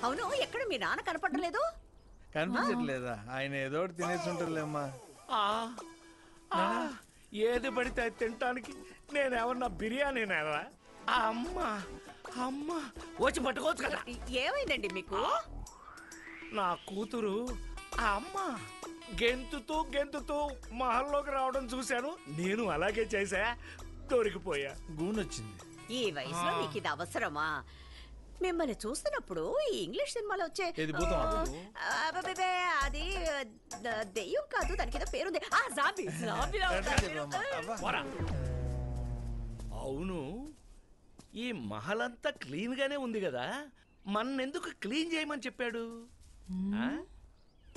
అవును, ఎక్కడ మీ నాన్న కనపడలేదు? కనిపించట్లేదా? ఆయన ఏదో ఒకటి తినేసి ఉంటారులేమ్మా. ఏది పడితే అది తినటానికి నేనేమన్నా బిర్యానీ నేరా? అమ్మా అమ్మా వచ్చి పట్టుకోవచ్చు కదా. ఏమైందండి మీకు? నా కూతురు ఆ అమ్మ గెంతుతూ గెంతుతూ మహల్లోకి రావడం చూశాను. నేను అలాగే చేశా, దొరికిపోయా. గూనొచ్చింది. ఈ వయసులో మీకు ఇది అవసరమా? మిమ్మల్ని చూస్తున్నప్పుడు ఈ ఇంగ్లీష్ సినిమాలో వచ్చే ఏది భూతం? అబ్బబ్బబ్బే, అది దెయ్యం కాదు, దానికి ఏదో పేరుంది. జాంబీ జాంబీలా ఉంటాడు. పోరా. అవును, ఈ మహల్ అంతా క్లీన్ గానే ఉంది కదా, మన్నెందుకు క్లీన్ చేయమని చెప్పాడు?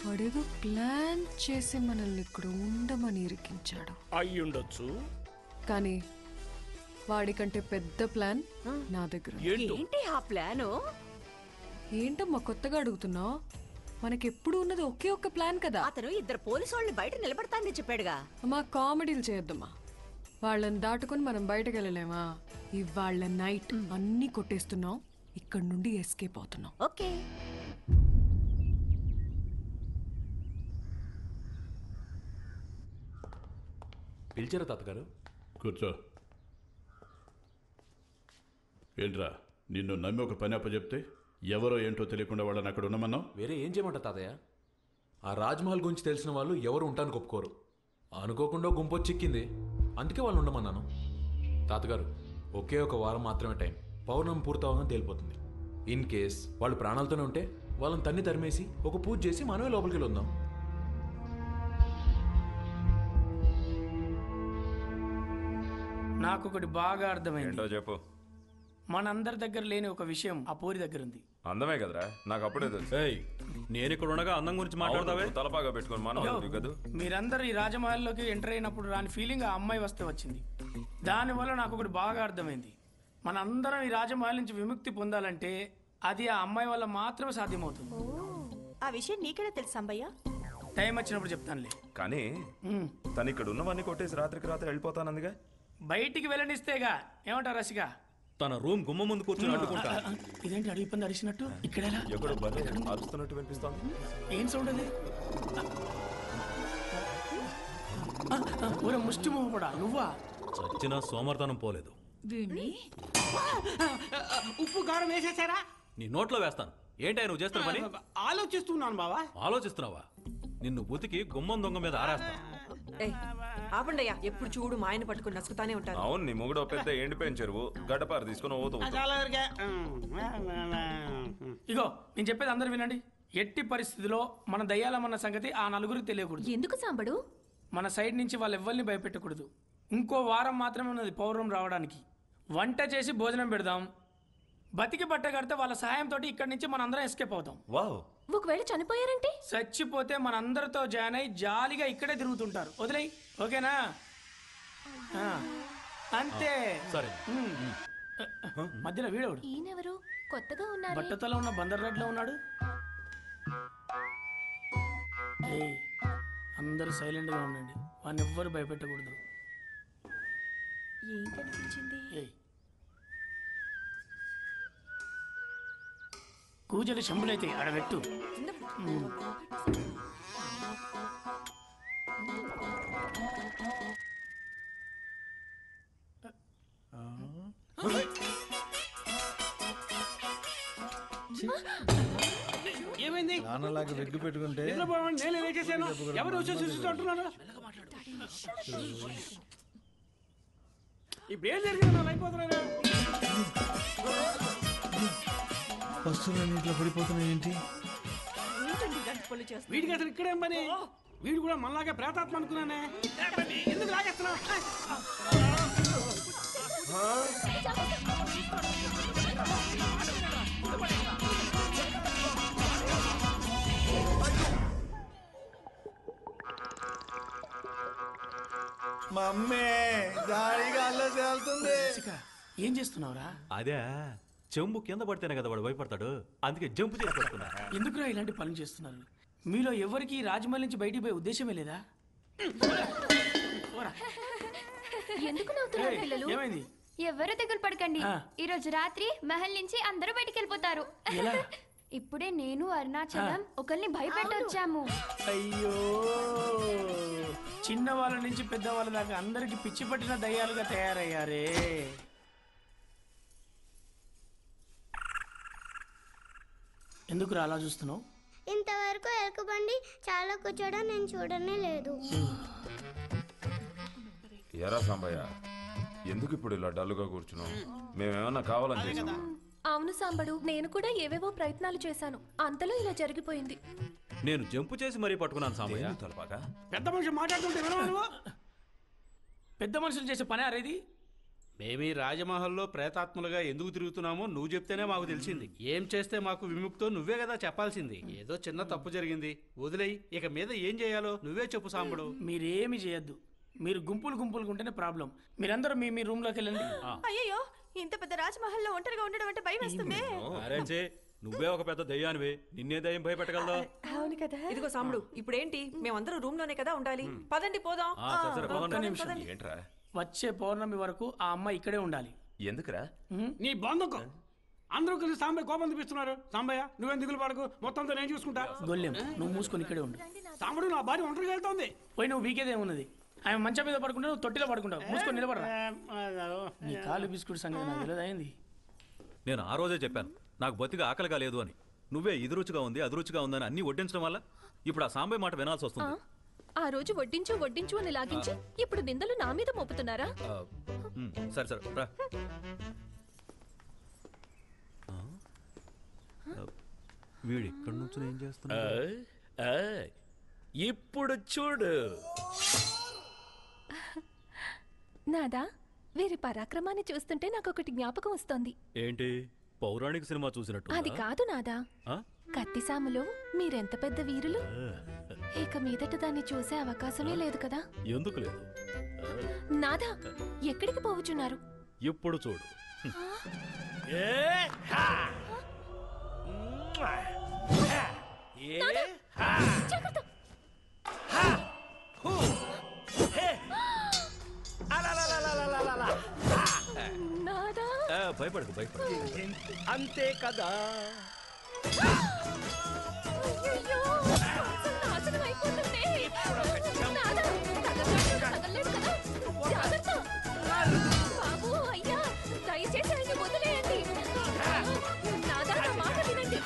వాడేదో ప్లాన్ చేసి మనల్ని ఇక్కడ ఉండమని ఇరికించాడు. అయ్యుండొచ్చు. కానీ వాడికంటే పెద్ద ప్లాన్ నా దగ్గర ఉంది. ఏంటి ఆ ప్లాను? ఏంటమ్మా కొత్తగా అడుగుతున్నావు? మనకెప్పుడు ఉన్నది ఒకే ఒక్క ప్లాన్ కదా. అతను ఇద్దరు పోలీసు వాళ్ళని బయట నిలబడతానని చెప్పాడుగా. అమ్మా కామెడీలు చేయొద్దమ్మా. వాళ్ళని దాటుకుని మనం బయటకు వెళ్ళలేమా? ఇవాళ్ళ నైట్ అన్ని కొట్టేస్తున్నాం, ఇక్కడ నుండి ఎస్కేప్ అవుతున్నాం. ఓకే. పిలిచారా తాతగారు? కూర్చో. ఏంట్రా, నిన్ను నమ్మి ఒక పని అప్పచెప్తే ఎవరో ఏంటో తెలియకుండా వాళ్ళని అక్కడ ఉండమన్నావు? వేరే ఏం చేయమంటారు తాతయ్య? ఆ రాజ్మహల్ గురించి తెలిసిన వాళ్ళు ఎవరు ఉంటానికి ఒప్పుకోరు. అనుకోకుండా గుంపు చిక్కింది, అందుకే వాళ్ళు ఉండమన్నాను. తాతగారు, ఒకే ఒక వారం మాత్రమే టైం. పౌర్ణమి పూర్తవగానే తేలిపోతుంది. ఇన్ కేస్ వాళ్ళు ప్రాణాలతోనే ఉంటే వాళ్ళని తన్ని తరిమేసి ఒక పూజ చేసి మనమే లోపలికి వెళ్ళి ఉందాం. నాకు ఒకటి బాగా అర్థమైంది. ఏంటో చెప్పు. మనందరి దగ్గర లేని ఒక విషయం ఆ పూరి దగ్గర ఉంది. అందమే కదరా, నాకు అప్పుడే తెలుసు. నేను ఇక్కడ ఉండగా అందం గురించి మాట్లాడతావే? తలపాగా పెట్టుకొని మనం కదా. మీరందరూ ఈ రాజమహల్లోకి ఎంటర్ అయినప్పుడు రాని ఫీలింగ్ ఆ అమ్మాయి వస్తే వచ్చింది. దానివల్ల నాకు ఒకటి బాగా అర్థమైంది. మనందరం ఈ రాజమహల్ నుంచి విముక్తి పొందాలంటే అది ఆ అమ్మాయి వల్ల మాత్రమే సాధ్యమవుతుంది. ఆ విషయం నీకెలా తెలుసు అంబయ్య? టైం వచ్చినప్పుడు చెప్తానులే. కానీ తను ఇక్కడ ఉన్నవన్నీ కొట్టేసి రాత్రికి రాత్రి వెళ్ళిపోతానందిగా. బయటికి వెళ్ళనిస్తేగా. ఏమంటారు రసిగా? తన రూమ్ గుమ్మ ముందు కూర్చొని అడ్డుకుంటా. ఇదేంటి అడిగి పంది అడిగినట్టు ఇక్కడ ఎక్కడో బర్రె అరుస్తున్నట్టు వినిపిస్తోంది. ఏం సౌండ్ అది? ఊరే ముష్టి కూడా నువ్వా? చచ్చిన సోమర్తనం పోలేదు. ఉప్పు కారం వేసేసారా? నీ నోట్లో వేస్తాను. ఏంటో నువ్వు చేస్తున్న పని? ఆలోచిస్తున్నాను బావా. ఆలోచిస్తున్నావా? నిన్ను ఉతికి గుమ్మం దొంగ మీద ఆరేస్తా. ఆపండయ్యా, ఎప్పుడు చూడు మా ఆయన పట్టుకుని నసుకుతానే ఉంటారు. అవును, నీ మొగుడు పెద్ద ఎండిపోయిన చెరువు గడ్డపారు తీసుకుని ఇగో నేను చెప్పేది అందరు వినండి. ఎట్టి పరిస్థితిలో మన దయ్యాలమన్న సంగతి ఆ నలుగురికి తెలియకూడదు. ఎందుకు సాంబడు? మన సైడ్ నుంచి వాళ్ళు ఎవ్వరిని భయపెట్టకూడదు. ఇంకో వారం మాత్రమే ఉన్నది పౌర్ణం రావడానికి. వంట చేసి భోజనం పెడదాం. బతికి బట్ట కడితే వాళ్ళ సహాయంతో ఇక్కడి నుంచి మనందరం ఎస్కేప్ అవుతాం. వావ్. ఒకవేళ చనిపోయారంటే? చచ్చిపోతే మనందరితో జాయిన్ అయి జాలీగా ఇక్కడే తిరుగుతుంటారు. వదిలేయి, ఓకేనా? అంతే. సరే. మధ్యలో వీడవుడు ఈయనెవరు? కొత్తగా ఉన్నారు. బట్టతలో ఉన్న బందర్ రెడ్లో ఉన్నాడు. అందరూ సైలెంట్ గా ఉండండి, వాడిని ఎవ్వరు భయపెట్టకూడదు. ఏం కనిపించింది? కూజలు శంభులైతే ఆడబెట్టు. ఏమైంది? నాన్నలాగా వెగ్గు పెట్టుకుంటే నేనే చేశాను. ఎవరు వచ్చేసి అంటున్నాను. ఇప్పుడు ఏం జరిగింది? అయిపోతున్నాను. వస్తువులన్నీ ఇట్లా పడిపోతున్నాయి ఏంటి? వీడికి అసలు ఇక్కడేం పని? వీడు కూడా మనలాగే ప్రేతాత్మ అనుకున్నానే. ఎందుకు లాగేస్తున్నా? మమ్మీ గాడిగా తేలుతుంది. ఏం చేస్తున్నావురా? అదే చెంబు కింద పడితేనే కదా వాడు భయపడతాడు, అందుకే జంపు చేసి పడుతున్నా. ఎందుకురా ఇలాంటి పనులు చేస్తున్నారు? మీలో ఎవరికి రాజమహల్ నుంచి బయటికి పోయే ఉద్దేశమే లేదా? ఎందుకు నవ్వుతున్నారు పిల్లలు? ఏమైంది? ఎవరు తెగులు పడకండి. ఈ రోజు రాత్రి మహల్ నుంచి అందరూ బయటికి వెళ్ళిపోతారు. ఎలా? ఇప్పుడే నేను అరుణాచలం ఒకరిని భయపెట్టొచ్చాము. అయ్యో, చిన్న వాళ్ళ నుంచి పెద్దవాళ్ళ దాకా అందరికి పిచ్చి పట్టిన దయ్యాలుగా తయారయ్యారే. ఎందుకు అలా చూస్తున్నావు? ఇంతవరకు ఎలుకబండి చాలా కూర్చోడం నేను చూడనే లేదు. ఎరా సాంబయ్య, ఎందుకు ఇప్పుడు ఇలా డల్లుగా కూర్చున్నావు? మేమేమన్నా కావాలని చేసామా? అవును సాంబడు, నేను కూడా ఏవేవో ప్రయత్నాలు చేశాను, అంతలో ఇలా జరిగిపోయింది. నేను జంపు చేసి మరీ పట్టుకున్నాను సాంబయ్య. తలపాగా పెద్ద మనుషులు మాట్లాడుతుంటే వినవా నువ్వు? పెద్ద మనుషులు చేసే పని అరేది. మేమీ రాజమహల్లో ప్రేతాత్మలుగా ఎందుకు తిరుగుతున్నామో నువ్వు చెప్తేనే మాకు తెలిసింది. ఏం చేస్తే మాకు విముక్తో నువ్వే కదా చెప్పాల్సింది. ఏదో చిన్న తప్పు జరిగింది, వదిలేయి. ఇక మీద ఏం చేయాలో నువ్వే చెప్పు సాంబడు. మీరేమి చేయొద్దు. మీరు గుంపులు గుంపులుగా ఉంటేనే ప్రాబ్లం. మీరందరూ మీ మీ రూమ్ లోకి వెళ్ళండి. అయ్యో, ఇంత పెద్ద రాజమహల్లో ఒంటరిగా ఉండడం అంటే భయం వేస్తుంది. అరేంచే, నువ్వే ఒక పెద్ద దయ్యానివే, నిన్నే దయ్యం భయపెట్టగలదా? అవును కదా. ఇదిగో సాంబడు, ఇప్పుడేంటి మేమందరం రూమ్ లోనే కదా ఉండాలి. పదండి పోదాం. ఒక్క నిమిషం. ఏంట్రా? వచ్చే పౌర్ణమి వరకు ఆ అమ్మాయి ఇక్కడే ఉండాలి. ఎందుకురా? నీ బంధుకు అందరూ కలిసి సాంబయ్య కోపం చూపిస్తున్నారు. సాంబయ్య నువ్వేం దిగులు పడకు, మొత్తంతో నేను చూసుకుంటా. గొల్లెం, నువ్వు మూసుకొని ఇక్కడే ఉండు. సాంబడు, నా భార్య ఒంటరిగా వెళ్తోంది. పోయి నువ్వు వీకేదే ఉన్నది. ఆమె మంచం మీద పడుకుంటే నువ్వు తొట్టిలో పడుకుంటావు. మూసుకొని నిలబడరా. నీ కాలు బిస్కుట్ సంగతి నాకు తెలియదు అయింది. నేను ఆ రోజే చెప్పాను నాకు బతిగా ఆకలిగా లేదు అని. నువ్వే ఇది రుచిగా ఉంది అది రుచిగా ఉందని అన్ని వడ్డించడం వల్ల ఇప్పుడు ఆ సాంబయ్య మాట వినాల్సి వస్తుంది. ఆ రోజు వడ్డించు వడ్డించు అని లాగించి ఇప్పుడు నిందలు నా మీద మోపుతున్నారా? సరే సరే రా. వీడు ఎక్కడి నుంచి ఏం చేస్తున్నా? ఇప్పుడు చూడు నాదా, వీరి పరాక్రమాన్ని చూస్తుంటే నాకు ఒకటి జ్ఞాపకం వస్తోంది. ఏంటి, పౌరాణిక సినిమా చూసినట్టు? అది కాదు నాదా, కత్తిసాములో మీరెంత పెద్ద వీరులు. ఇక మీదట దాన్ని చూసే అవకాశమే లేదు కదా. ఎందుకు లేదు? నాదా, ఎక్కడికి పోవచ్చున్నారు? ఇప్పుడు చూడు. భయపడకు భయపడకు. అంతే కదా. దయచేసి ఆయన వదిలేయండి. నాదా, నా మాట వినండి.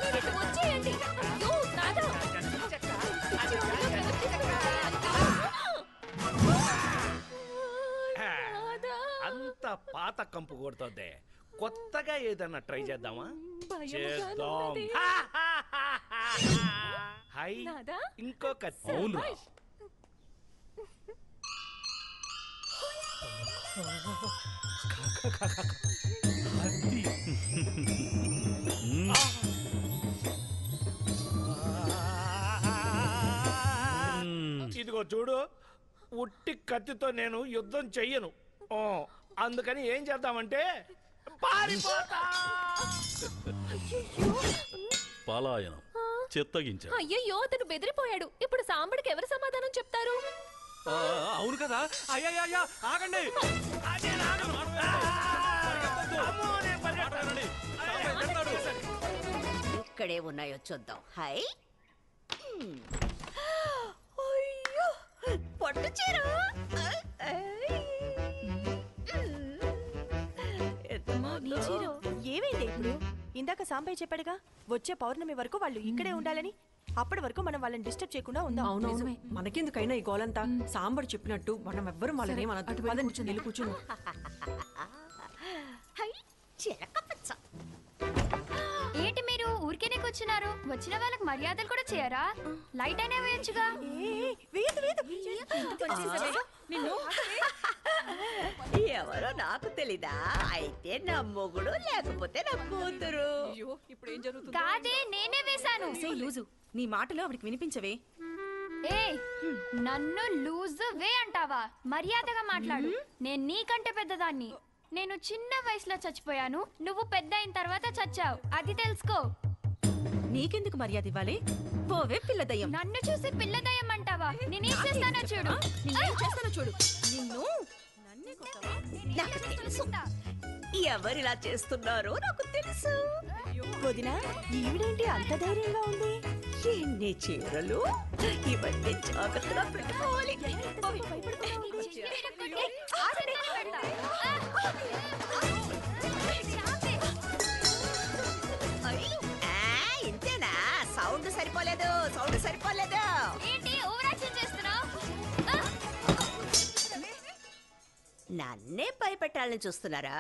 మీరు ఇటు వచ్చేయండి. అయ్యో, నాదా. అంత పాత కంపు కొడుతుంది. కొత్తగా ఏదన్నా ట్రై చేద్దామా? చేద్దాం. హై, ఇంకొక అవును. ఇదిగో చూడు, ఉట్టి కత్తితో నేను యుద్ధం చెయ్యను. అందుకని ఏం చేద్దామంటే పారిపోతా. పలాయనం, చిత్తగించ. అయ్యయ్యో, అతను బెదిరిపోయాడు. ఇప్పుడు సాంబడికి ఎవరు సమాధానం చెప్తారు? అవును కదా. అయ్యా ఆగండి. ఇక్కడే ఉన్నాయో చూద్దాం. హై, అయ్యో, పట్టు చీర. ఏమైంది ఇప్పుడు? ఇందాక సాంబయ్య చెప్పాడుగా, వచ్చే పౌర్ణమి వరకు వాళ్ళు ఇక్కడే ఉండాలని. అప్పటి వరకు మనం వాళ్ళని డిస్టర్బ్ చేయకుండా ఉందాం. అవునవును, మనకెందుకైనా ఈ గోలంతా. సాంబడు చెప్పినట్టు మనం ఎవ్వరు వాళ్ళని మన కూర్చుని. ఏంటి మీరు ఊరికేనే కూర్చున్నారు? వచ్చిన వాళ్ళకి మర్యాదలు కూడా చేయరా? లైట్ అయినా వేయచ్చుగా. ఎవరో నాకు తెలీదా? అయితే నా మొగుడు, లేకపోతే నా కూతురు. ఇప్పుడు ఏం జరుగుతుంది? కాదే, నేనే వేశాను. లూజు, నీ మాటలు ఆవిడకి వినిపించవే. ఏ, నన్ను లూజ్ వే అంటావా? మర్యాదగా మాట్లాడు. నేను నీకంటే పెద్దదాన్ని. నేను చిన్న వయసులో చచ్చిపోయాను, నువ్వు పెద్ద అయిన తర్వాత చచ్చావు. అది తెలుసుకో. నీకెందుకు మర్యాద ఇవ్వాలి? పోవే పిల్లదయ్యం. నన్ను చూసి పిల్లదయ్యం అంటావా? నేనేం చేస్తానో చూడు. నిన్ను నాకు తెలుసు. ఎవరిలా చేస్తున్నారో నాకు తెలుసు. వదినా ఈవిడేంటి అంత ధైర్యంగా ఉంది? ఎన్ని చీరలు ఇవన్నీ జాగ్రత్తగా పెట్టుకోవాలి. ఇంతేనా? సౌండ్ సరిపోలేదు, సౌండ్ సరిపోలేదు. ఏంటి ఓవరాక్షన్ చేస్తున్నావు? నన్నే భయపెట్టాలని చూస్తున్నారా?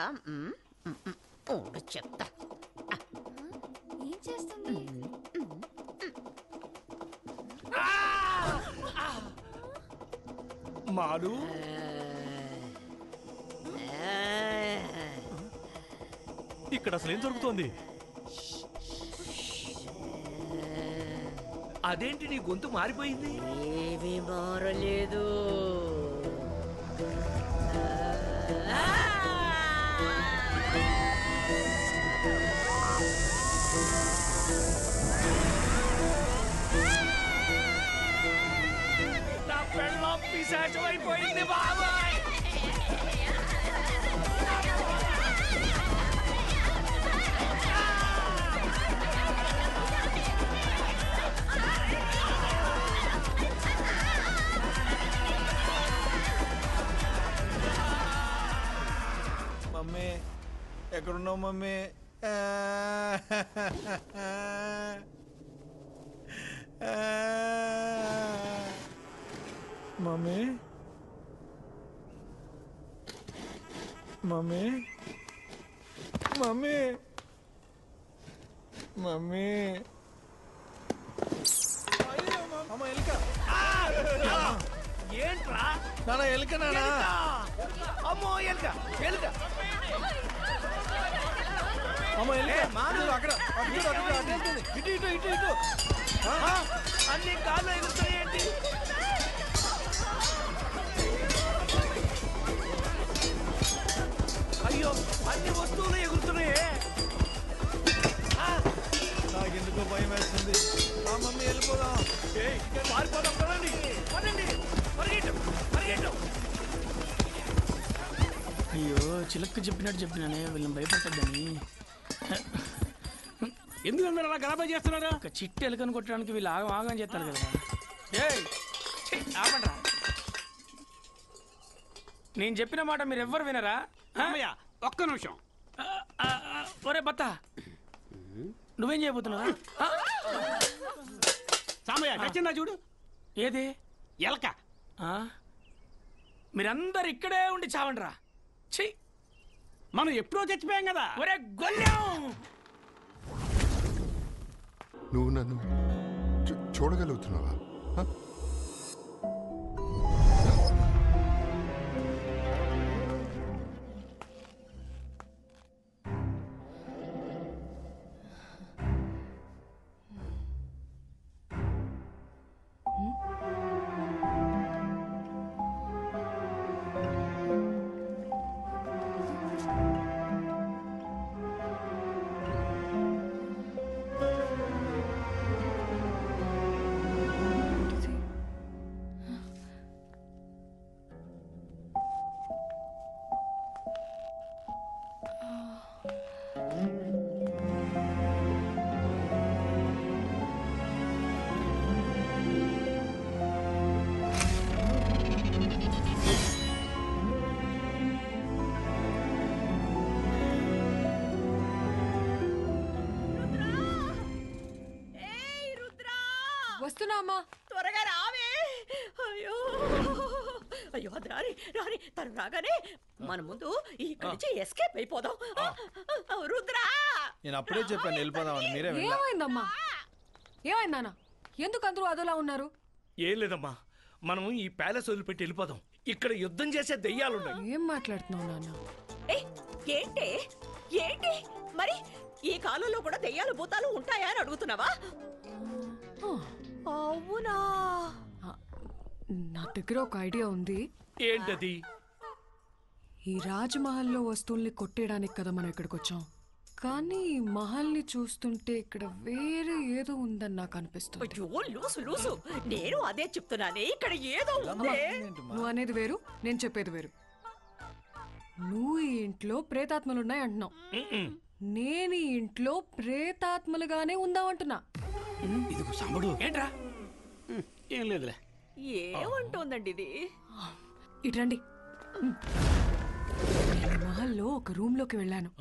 చెప్తా. ఏం చేస్తుంది? మాలు ఇక్కడ అసలు ఏం జరుగుతోంది? అదేంటి నీ గొంతు మారిపోయింది? ఏమీ మారలేదు. నా పెళ్ళం పిశాచం అయిపోయింది బాబాయ్. మమ్మీ ఎక్కడున్నావు mummy? Mummy mummy mummy mummy అమ్మ ఎలుక. ఏంట్రా నాన్న ఎలుక నాన్న. అమ్మో ఎలుక ఎలుక. అమ్మ ఎలుక మాను అక్కడ ఇటు ఇటు ఇటు ఇటు. అన్ని కాళ్ళు ఎగురుతున్నాయేంటి? అయ్యో అన్ని వస్తువులు ఎగురుతున్నాయే. నాకెందుకో భయం వేస్తుంది. ఆ మమ్మీ వెళ్ళిపోదాం. పారిపోదాం పదండి పదండి పరిగెట్టు పరిగెట్టు. అయ్యో చిలక్క చెప్పినట్టు చెప్పినానే వీళ్ళని భయపెట్టద్దని. ఎందుకు అందరూ అలా గలాబా చేస్తున్నారు? ఒక చిట్టి ఎలుకను కొట్టడానికి వీళ్ళు ఆగం ఆగం చేస్తారు కదా. ఆపండ్రా. నేను చెప్పిన మాట మీరు ఎవ్వరు వినరా? ఒక్క నిమిషం. ఒరే బత్తా నువ్వేం చేయబోతున్నావా? సామయ్య నచ్చిందా చూడు. ఏది? ఎలక. మీరందరు ఇక్కడే ఉండి చావండ్రా. ఛీ మనం ఎప్పుడో చచ్చిపోయాం కదా. ఒరే గొల్లం నువ్వు నన్ను చూడగలుగుతున్నావా? వస్తున్నా అమ్మా. త్వరగా రావే. అయ్యో అయ్యో అది రాని రాని. తను రాగానే మన ముందు ఇక్కడి నుంచి ఎస్కేప్ అయిపోదాం. రుద్రా నేను అప్పుడే చెప్పాను వెళ్ళిపోదామని. మీరే ఏమైందమ్మా? ఏమైందానా? ఎందుకు అందరూ అదోలా ఉన్నారు? ఏం లేదమ్మా, మనం ఈ ప్యాలెస్ వదిలిపెట్టి వెళ్ళిపోదాం. ఇక్కడ యుద్ధం చేసే దెయ్యాలున్నాయి. ఏం మాట్లాడుతున్నావు నాన్న? ఏంటి ఏంటి మరి ఈ కాలంలో కూడా దెయ్యాలు భూతాలు ఉంటాయా అని అడుగుతున్నావా? అవునా? నా దగ్గర ఒక ఐడియా ఉంది. ఏంటది? ఈ రాజమహల్లో వస్తువుల్ని కొట్టేయడానికి కదా మనం ఇక్కడికి వచ్చాం. కానీ ఈ మహల్ని చూస్తుంటే ఇక్కడ వేరే ఏదో ఉందని నాకు అనిపిస్తుంది. లూసు నేను అదే చెప్తున్నానే. ఇక్కడ ఏదో ఉంది. నువ్వు అనేది వేరు, నేను చెప్పేది వేరు. నువ్వు ఈ ఇంట్లో ప్రేతాత్మలున్నాయి అంటున్నావు. నేను ఈ ఇంట్లో ప్రేతాత్మలుగానే ఉందామంటున్నా. ఇదిగో సాంబడు ఏంట్రా ఏం లేదులే. ఏమంటోందండి ఇది? ఇట్రండి. మహల్లో ఒక రూమ్ లోకి వెళ్ళాను.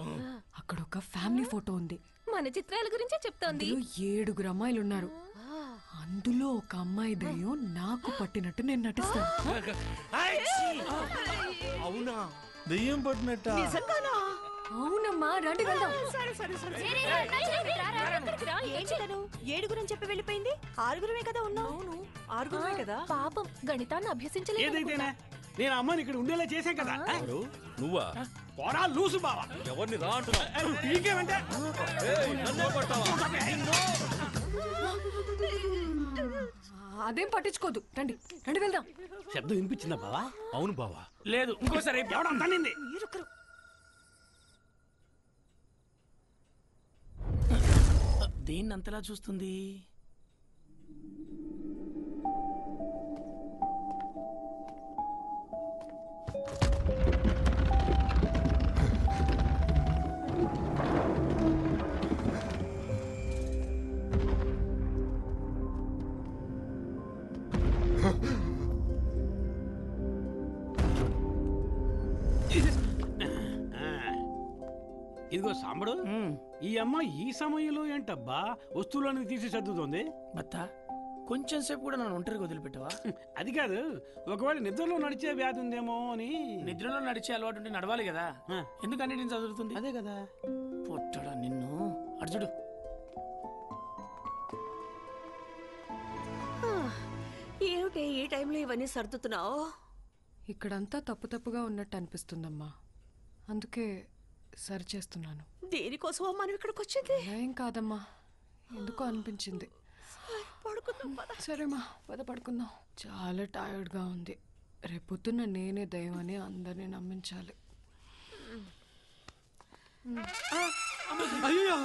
అక్కడ ఒక ఫ్యామిలీ ఫోటో ఉంది. మన చిత్రాల గురించే చెప్తోంది. 7 అమ్మాయిలు ఉన్నారు. అందులో ఒక అమ్మాయి దయ్యం నాకు పట్టినట్టు నేను నటిస్తాను. అవునా? దెయ్యం పట్టినట్ట? నిజంగానా? అవునమ్మా, రండి వెళ్దాం. ఏంటను 7 అని చెప్పి వెళ్ళిపోయింది? 6 కదా ఉన్నావు. అవును 6 కదా. పాపం గణితాన్ని అభ్యసించలేదు. ఏదైతేనే నేను అమ్మని ఇక్కడ ఉండేలా చేశాం కదా. నువ్వా? పోరా లూసు బావా. ఎవరిని రా అంటున్నావు? పీకేమంటే అదేం పట్టించుకోదు. రండి రండి వెళ్దాం. శబ్దం వినిపించిందా బావా? అవును బావా. లేదు ఇంకోసారి ఎవడం తన్నింది. దేన్ని అంతలా చూస్తుంది? ఇదిగో సాంబడు, ఈ అమ్మ ఈ సమయంలో ఏంటబ్బా వస్తువులను తీసి సర్దుతోంది? బత్తా కొంచెం సేపు కూడా నన్ను ఒంటరిగా వదిలిపెట్టవా? అది కాదు, ఒకవేళ నిద్రలో నడిచే వ్యాధి ఉందేమో అని. నిద్రలో నడిచే అలవాటు ఉంటే నడవాలి కదా, ఎందుకు అన్నిటిని చదువుతుంది? అదే కదా. పొట్టడా నిన్ను అర్జుడు. ఏమిటి ఈ టైంలో ఇవన్నీ సర్దుతున్నావు? ఇక్కడంతా తప్పు తప్పుగా ఉన్నట్టు అనిపిస్తుందమ్మా, అందుకే సరి చేస్తున్నాను. దేనికోసమో మనం ఇక్కడికి వచ్చింది? ఏం కాదమ్మా, ఎందుకో అనిపించింది. పడుకుందాం పద. సరేమ్మా పద పడుకుందాం. చాలా టైర్డ్గా ఉంది. రేపొద్దున నేనే దైవని అందరినీ నమ్మించాలి. అయ్యో